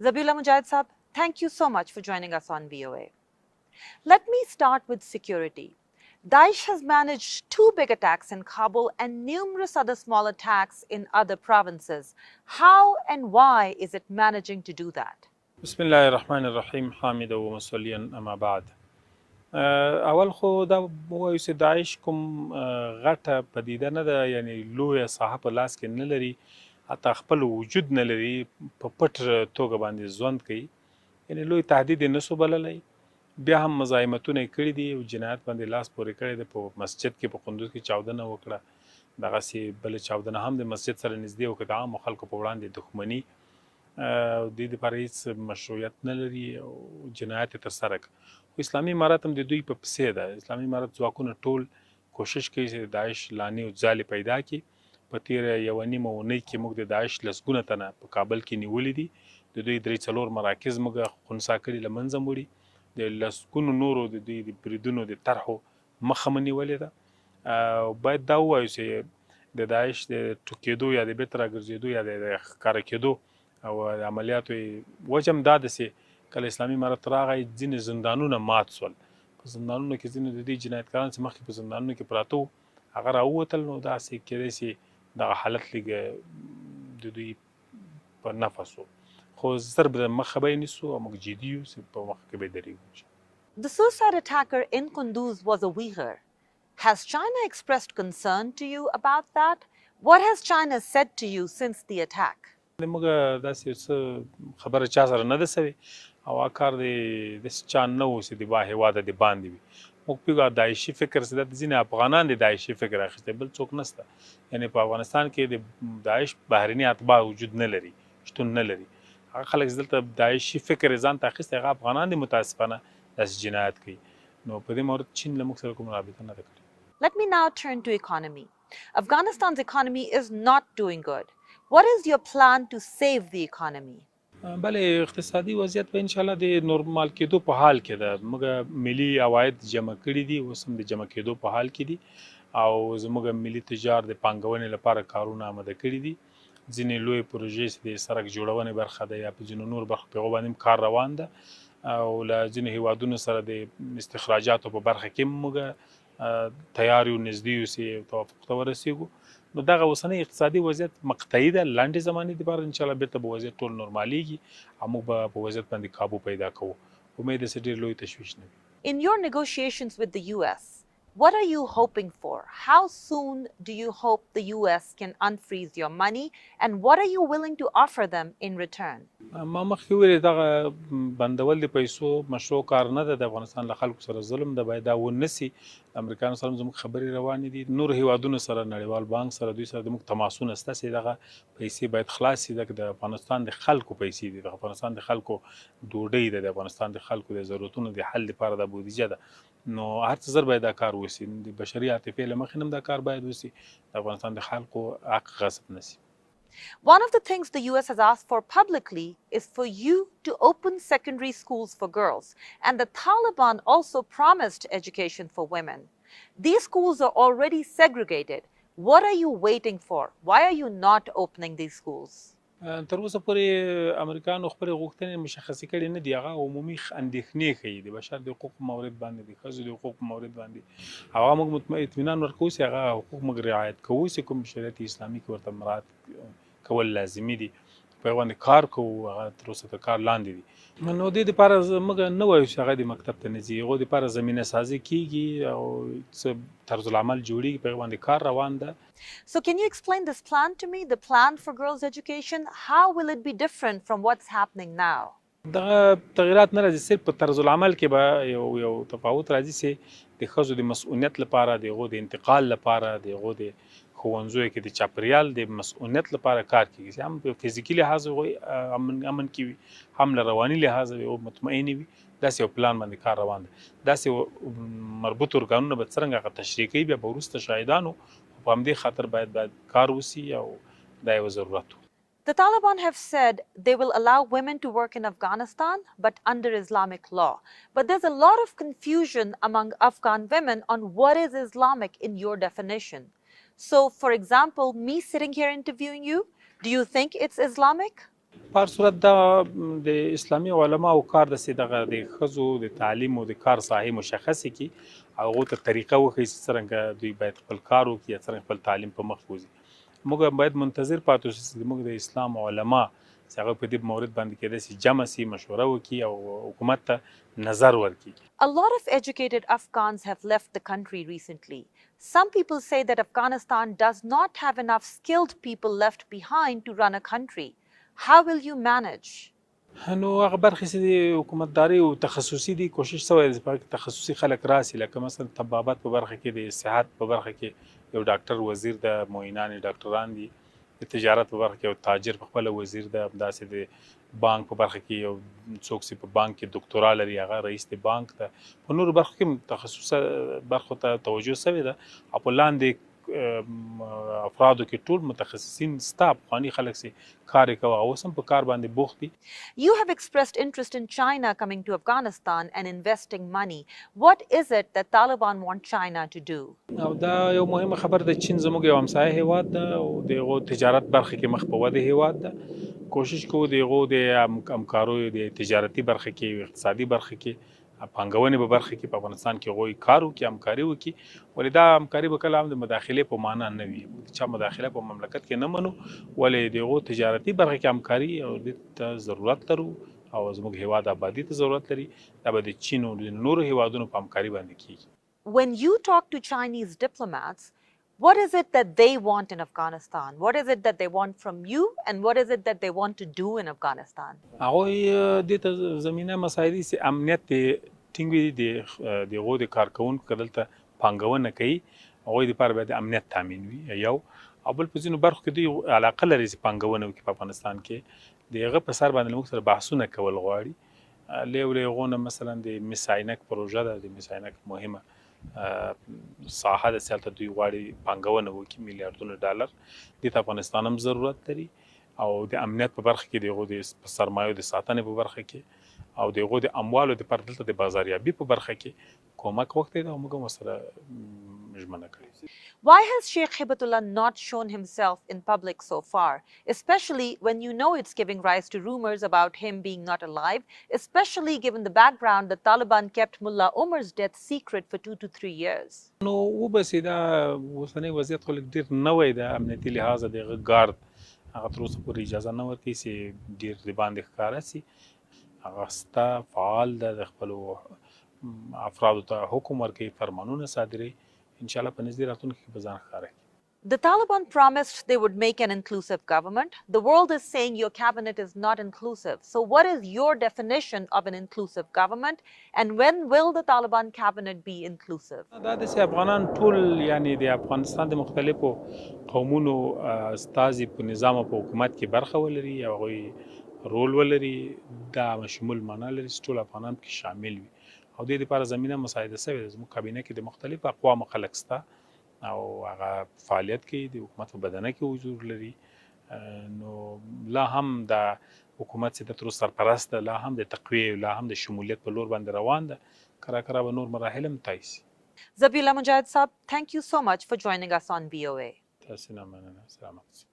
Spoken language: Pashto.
Zabiullah Mujahid Saab, thank you so much for joining us on VOA. Let me start with security. Daesh has managed 2 big attacks in Kabul and numerous other small attacks in other provinces. How and why is it managing to do that? بسم الله الرحمن الرحیم حامدا و مصلیا اما بعد اول خو دا وایو چې داعش کوم غټه پدیده نه ده، یعنی لویه ساحه په لاس کې نه لري، حتی خپل وجود نه لري، په پټ توګه باندې ژوند کوي، یعنی لوی تهدید یې نسو بللی. بیا هم مزاحمتونه یې کړي دي او جنایت باندې لاس پورې کړی دی. په مسجد کې په قندوز کې چاودنه وکړه، دغسې بله چاودنه هم د مسجد سره نږدې وکړه، د عامو خلکو په وړاندې دښمني د دې دپاره هېڅ مشروعیت نه لري او جنایت یې ترسره کړه. خو اسلامي امارت هم د دوی په پسې ده. اسلامي امارت ځواکونه ټول کوشش کوي چې د داعش لانې او ځالې پیدا کړي. په تېره یوه نیمه اونۍ کې موږ د داعش لسګونه تنه په کابل کې نیولي دي. د دوی 3-4 مراکز موږ خنثی کړي، له منځه وړي. د لسګونو نورو د دوی د بریدونو د طرحو مخه مو نیولې ده. باید دا ووایو چې د داعش د ټوکېدو یا د بېرته راګرځېدو یا د ښکاره کېدو او د عملیاتو وجه هم دا ده چې کله اسلامي امارت راغی ځینې زندانونه مات سول. په زندانونو کې ځینې د دې جنایتکاران چې مخکې په زندانونو کې پراته وو هغه راووتل، نو داسې کېدی چې دغه حالت لږ د دوی په نفع سو. خو زر به مخه به یې نیسو او موږ جدي یو چې په مخ کې به یې درېږو. The suicide attacker in Kunduz was a Uyghur. Has China expressed concern to you about that? What has China said to you since the attack? موږ داسې څه خبره چا سره نه ده سوې او هغه کار دی داسې چا نه و چې د با هېواده د باندې وي. موږ پوهېږو داعشي فکر چې دا ځینې افغانان د داعشي فکر اخیستی، بل څوک نشته. یعنې په افغانستان کې د داعش بهرني اتباع وجود نه لري، شتون نه لري. هغه خلک چې دلته داعشي فکر یې ځان ته اخیستی هغه افغانان دي متاسفانه داسې جنایت کوي. نو په دې مورد چین له موږ سره کوم رابطه نه ده کړې. Let me now turn to economy. Afghanistan's economy is not doing good. What is your plan to save the economy? بله، اقتصادي وضعیت به انشاءالله د نورمال کېدو په حال کې ده. موږ ملي عواید جمع کړي دي، اوس هم د جمع کېدو په حال کې دي او زموږ ملي تجار د پانګونې لپاره کارونه آماده کړي دي. ځینې لوی پروژې چې د سړک جوړونې برخه ده یا په ځینو نور برخو په هغو باندې هم کار روان ده او له ځینو هیوادونو سره د استخراجاتو په برخه کې هم موږ تیار یو، نږدې یو چې توافق ته ورسېږو. نو دغه اوسنی اقتصادي وضعیت مقطعي ده، لنډې زمانې دپاره انشاءالله بېرته به وضعیت ټول نورمالېږي او موږ به په وضعیت باندې کابو پیدا کوو. امید ده چې ډېر لوی تشویش نه وي. In your negotiations with the US, what are you hoping for? How soon do you hope the US can unfreeze your money and what are you willing to offer them in return? ما مخکې وویلې دغه بندول د پیسو مشروع کار نه ده. د افغانستان له خلکو سره ظلم ده، باید دا ونه سي. د امریکایانو سره هم زموږ خبرې روانې دي، نورو هیوادونو سره، نړیوال بانک سره، دوی سره زموږ تماسونه شته چې دغه پیسې باید خلاص سي. د افغانستان د خلکو پیسې دي، د افغانستان د خلکو ډوډۍ ده، د افغانستان د خلکو د ضرورتونو د حل لپاره دا بودیجه ده. نو هر څه زر باید دا کار وسي. د بشري عاطفې له مخې هم دا کار باید وسي. د افغانستان د خلکو حق غصب نه سي. One of the things the US has asked for publicly is for you to open secondary schools for girls, and the Taliban also promised education for women. These schools are already segregated. What are you waiting for? Why are you not opening these schools? تر اوسه پورې امریکایانو خپلې غوښتنې مشخصې کړې نه دي. هغه عمومي اندېښنې ښیي د بشر د حقوقو مورد باندې، د ښځو د حقوقو مورد باندې. هغه موږ اطمینان ورکوو چې هغه حقوق موږ رعایت کوو چې کوم شریعت اسلامي کې ورته مراعات کول لازمي دي. په هغه باندې کار کوو، هغه تر اوسه تر کار لاندې دي. نو دې دپاره موږ نه وایو چې هغه د مکتب ته نه ځي. هغو دپاره زمینه سازي کېږي او څه طرز العمل جوړېږي، په هغه باندې کار روان ده. So can you explain this plan to me, the plan for girls' education? How will it be different from what's happening now? دغه تغیرات نه راځي، صرف په طرز العمل کې به یو تفاوت راځي چې د ښځو د مسؤلیت لپاره، د هغو د انتقال لپاره، د هغو د ښوونځیو کې د چاپریال د مسؤلیت لپاره کار کېږي چې هم په فزیکي لحاظ هغوی امن کې وي، هم له رواني لحاظ هغوی مطمئنې وي. داسې یو پلان باندې کار روان دی. داسې مربوط ارګانونه به څرنګه هغه تشریح کوي، بیا به وروسته شاهدانو په همدې خاطر باید کار وسي او دا یو ضرورت و. The Taliban have said they will allow women to work in Afghanistan, but under Islamic law. But there's a lot of confusion among Afghan women on what is Islamic in your definition. So, for example, me sitting here interviewing you, do you think it's Islamic? په هر صورت دا د اسلامي علماو کار د دغه د ښځو د تعلیم او د کار ساحې مشخصې کړي او هغو ته طریقه وښیي چې څرنګه دوی باید خپل کار وکړي یا څرنګه خپل تعلیم په مخ بوځي. موږ باید منتظر پاتې اوسو چې زموږ د اسلام علما چې هغه په دې مورد باندې کېدای شي جمع سي، مشوره وکړي او حکومت ته نظر ورکړي. A lot of educated Afghans have left the country recently. Some people say that Afghanistan does not have enough skilled people left behind to run a country. How will you manage? نو هغه برخې چې د حکومتداري او تخصصي دي کوشش شوی دی چې په هغه کې تخصصي خلک راسي، لکه مثلا طبابت په برخه کې د صحت په برخه کې یو ډاکټر وزیر د معینان ډاکټران دي، د تجارت په برخه کې یو تاجر په خپل وزیر د همداسې د بانک په برخه کې یو څوک چې په بانک کې ډاکټورا لري هغه رئیس د بانک ته، په نورو برخو کې تخصصي برخو ته توجه شوې ده او په لاندې افرادو کې ټول متخصصین ستا افغاني خلک چې کار یې کوي او اوس هم په کار باندې بوخت دي. You have expressed interest in China coming to Afghanistan and investing money. What is it that Taliban want China to do? او دا یو مهمه خبر ده، چین زموږ یو همسایه هیواد ده او د هغو تجارت برخه کې مخ په وده هیواد ده. کوشش کوو د هغو د همکاریو د تجارتي برخه کې، اقتصادي برخه کې، پانګونې په برخه کې په افغانستان کې هغوی کار وکړي، همکاري وکړي. ولې دا همکاري به کله هم د مداخلې په معنا نه وي، د چا مداخله په مملکت کې نه منو، ولې د هغو تجارتي برخه کې همکاري او دې ته ضرورت لرو او زموږ هیواد آبادي ته ضرورت لري. دا به د چین او د نورو هیوادونو په همکاري باندې کېږي. When you talk to Chinese diplomats, what is it that they want in Afghanistan? What is it that they want from you? And what is it that they want to do in Afghanistan? هغوی دې ته زمینه مساعدي چې امنیت دې ټینګ وي، د هغو د کارکوونکو که دلته پانګونه کوي هغوی دپاره باید امنیت تامین وي یو، او بل په ځینو برخو کې دوی علاقه لري چې پانګونه وکړي په افغانستان کې، د هغه په سر باندې موږ سره بحثونه کول غواړي. له یو له هغو نه مثلا د مس عینک پروژه ده، د مس عینک مهمه ساحه ده چې هلته دوی غواړي پانګونه وکړي میلیاردونه ډالر، دې ته افغانستان هم ضرورت لري او د امنیت په برخه کې د هغو د سرمایو د ساتنې په برخه کې او د هغو د اموالو دپاره دلته د بازاریابي په برخه کې کومک وکړی ده او موږ هم ورسره ژمنه کړې. Why has Sheikh Hibatullah not shown himself in public so far, especially when you know it's giving rise to rumors about him being not alive, especially given the background that Taliban kept Mullah Omar's death secret for 2 to 3 years? نو وبسې دا اوسنی وضعیت خو لږ ډېر نوی ده، امنیتي لحاظه د هغه ګارد هغه تر اوسه پورې اجازه نه ورکوي چې ډېر د باندې ښکاره سي. هغه ستا فعال ده، د خپلو افرادو ته حکم ورکوي، فرمانونه صادروي. انشاءالله په نږدې راتلونکي کې به ځان ښکاره کړي. The Taliban promised they would make an inclusive government. The world is saying your cabinet is not inclusive. So what is your definition of an inclusive government? And when will the Taliban cabinet be inclusive? دا د چې افغانان ټول یعنی د افغانستان د مختلفو قومونو استازي په نظام او په حکومت کې برخه ولري او هغوی رول ولري، دا شمول معنا لري چې ټول افغانان پکې شامل وي او دې دپاره زمینه مساعده شوې ده. زموږ کابینه کې د مختلفو اقوامو خلک شته او هغه فعالیت کوي، د حکومت په بدنه کې حضور لري. نو لا هم د حکومت چې د تر اوسه سرپرست ده، لا هم د تقویې، لا هم د شمولیت په لور باندې روان ده. کره به نور مراحل هم طی شي. Zabiullah Mujahid Saab, thank you so much for joining us on VOA. تاسې نه مننه. سلامت.